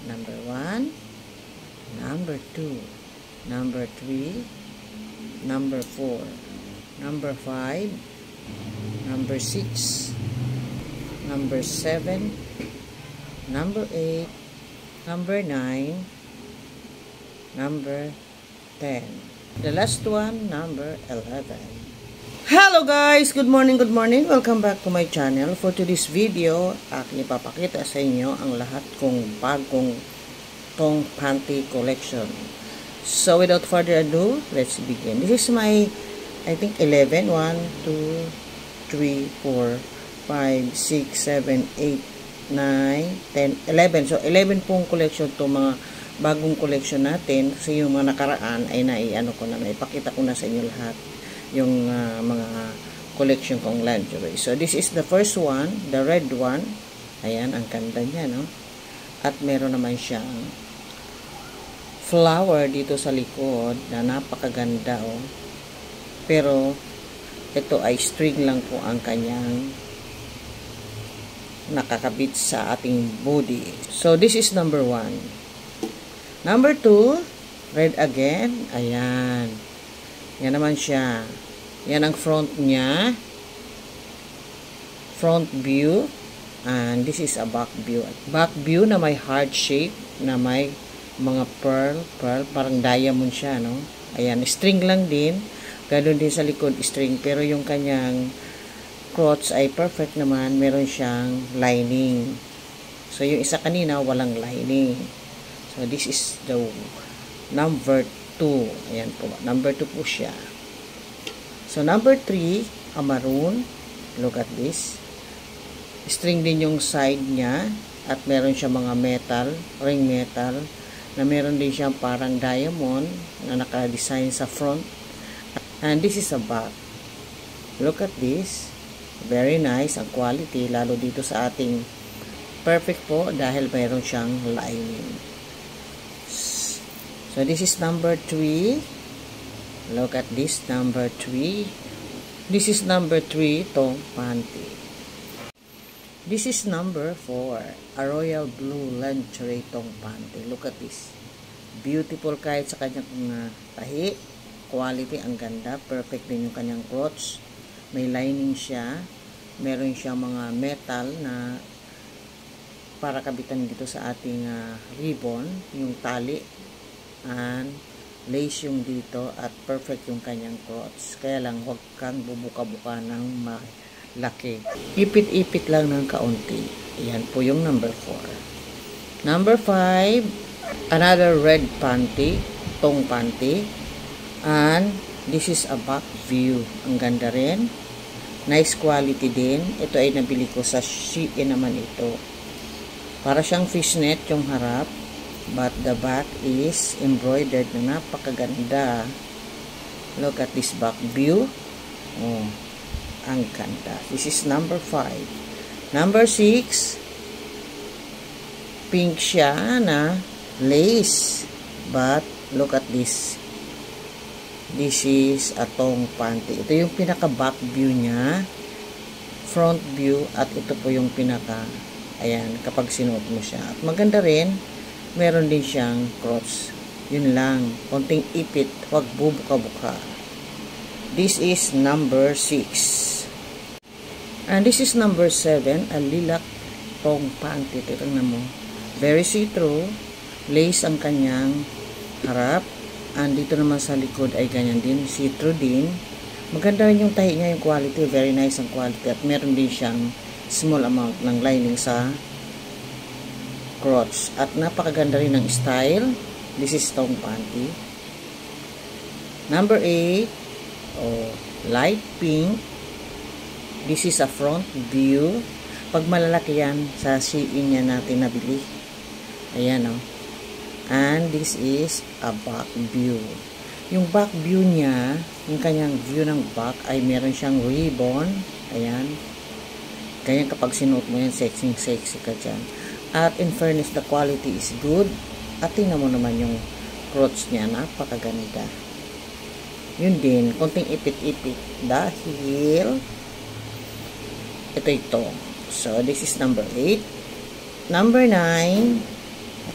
Number 1, number 2, number 3, number 4, number 5, number 6, number 7, number 8, number 9, number 10. The last one, number 11. Hello guys! Good morning, good morning. Welcome back to my channel. For today's video, aking ipapakita sa inyo ang lahat kong bagong tong panty collection. So without further ado, let's begin. This is my, I think 11. 1, 2, 3, 4, 5, 6, 7, 8, 9, 10, 11. So 11 pong collection to, mga bagong collection natin. Kasi yung mga nakaraan ay naipakita ko na sa inyo lahat yung mga collection kong lingerie. So this is the first one, the red one. Ayan, ang ganda niya, no? At meron naman siyang flower dito sa likod na napakaganda, oh. Pero ito ay string lang po ang kanyang nakakabit sa ating body. So this is number 1. Number 2, red again. Ayan. Yan naman siya. Yan ang front niya. Front view. And this is a back view. Back view na may heart shape, na may mga pearl. Parang diamond siya, no? Ayan, string lang din. Ganoon din sa likod, string. Pero yung kanyang crotch ay perfect naman. Meron siyang lining. So, yung isa kanina, walang lining. So, this is the number 2. Ayan po. Number 2 po siya. So, number 3, a maroon. Look at this. String din yung side niya. At meron siya mga metal, ring metal, na meron din siyang parang diamond na naka-design sa front. And this is a back. Look at this. Very nice ang quality, lalo dito sa ating perfect po dahil meron siyang lining. So this is number 3. Look at this, number 3. This is number 3, tong panty. This is number 4, a royal blue lingerie tong panty. Look at this. Beautiful kahit sa kanyang tahi. Quality, ang ganda. Perfect din yung kanyang crotch. May lining siya. Meron siya mga metal na para kabitan dito sa ating ribbon, yung tali. And lace yung dito at perfect yung kanyang crotch. Kaya lang huwag kang bubuka-buka ng malaki. Ipit-ipit lang ng kaunti. Yan po yung number 4. Number 5, another red panty, tong panty. And this is a back view. Ang ganda rin. Nice quality din. Ito ay nabili ko sa Shein naman ito. Para siyang fishnet yung harap. But the back is embroidered na napakaganda. Look at this back view. Oh, ang ganda. This is number 5. Number 6, pink siya na lace. But look at this. This is a tong panty. Ito yung pinaka back view niya. Front view. At ito po yung pinaka, ayan, kapag sinuot mo siya. At maganda rin. Meron din siyang crotch. Yun lang. Konting ipit. Huwag bubuka-buka. This is number 6. And this is number 7. A lilac tong panty. Tignan mo. Very see-through. Lace ang kanyang harap. And dito naman sa likod ay ganyan din. See-through din. Maganda rin yung tahi niya. Yung quality. Very nice ang quality. At meron din siyang small amount ng lining sa crotch. At napakaganda rin ng style. This is tong panty. Number 8, oh, light pink. This is a front view. Pag malalaki yan, sa Shein yan natin nabili. Ayan, oh. And this is a back view. Yung back view niya, yung kanyang view ng back ay meron siyang ribbon. Ayan. Kaya kapag sinuot mo yan, sexy ka dyan. At in fairness, the quality is good. At tingnan mo naman yung crotch niya, napakaganda. Yun din, konting ipit-ipit. Dahil ito. So, this is number 8. Number 9,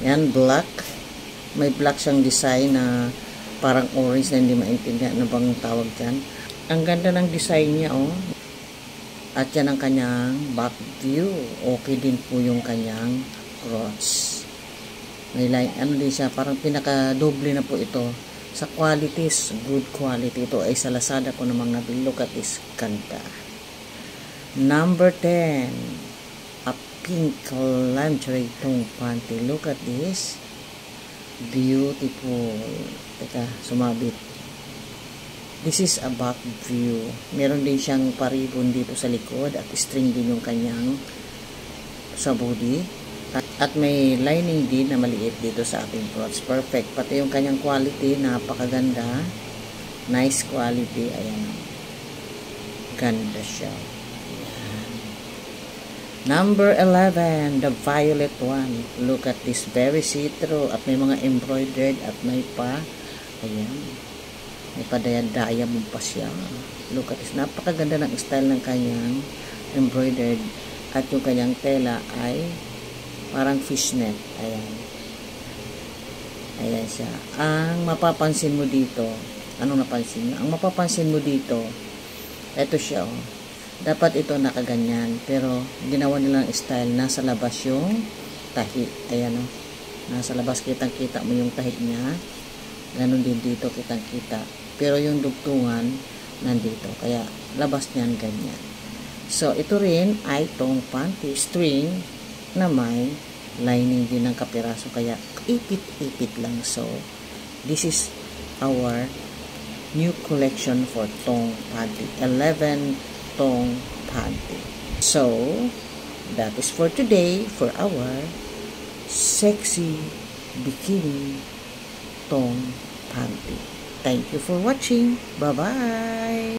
Yan, black. May black siyang design na parang orange na hindi maintindihan ano bang tawag dyan. Ang ganda ng design niya, oh. At yan ang kanyang back view. Okay din po yung kanyang crotch. May line, ano din siya, parang pinaka-doble na po ito. Sa qualities, good quality. Ito ay sa Lazada ko namang nabili. Look at this, ganda. Number 10, a pink lingerie tong panty. Look at this. Beautiful. Teka, sumabit. This is a back view. Meron din siyang paribon dito sa likod at string din yung kanyang sa body. At may lining din na maliit dito sa ating crotch. Perfect. Pati yung kanyang quality, napakaganda. Nice quality. Ayan. Ganda siya. Number 11, the violet one. Look at this, very see-through. At may mga embroidered at may pa, ayan, may pa diamond pa siya. Look at this, napakaganda ng style ng kanyang embroidered. At yung kanyang tela ay parang fishnet. Ayan. Ayan siya. Ang mapapansin mo dito, anong napansin mo? Ang mapapansin mo dito, eto siya, oh. Dapat ito nakaganyan, pero ginawa nilang style, nasa labas yung tahi. Ayan, oh. Nasa labas, kitang-kita mo yung tahi niya. Ganon din dito, kitang-kita. Pero yung dugtungan, nandito. Kaya, labas niyan ganyan. So, ito rin ay itong panty string na may lining din ng kapiraso. Kaya, ipit-ipit lang. So, this is our new collection for tong panty. 11 tong panty. So, that is for today for our sexy bikini tong panty. Thank you for watching. Bye-bye!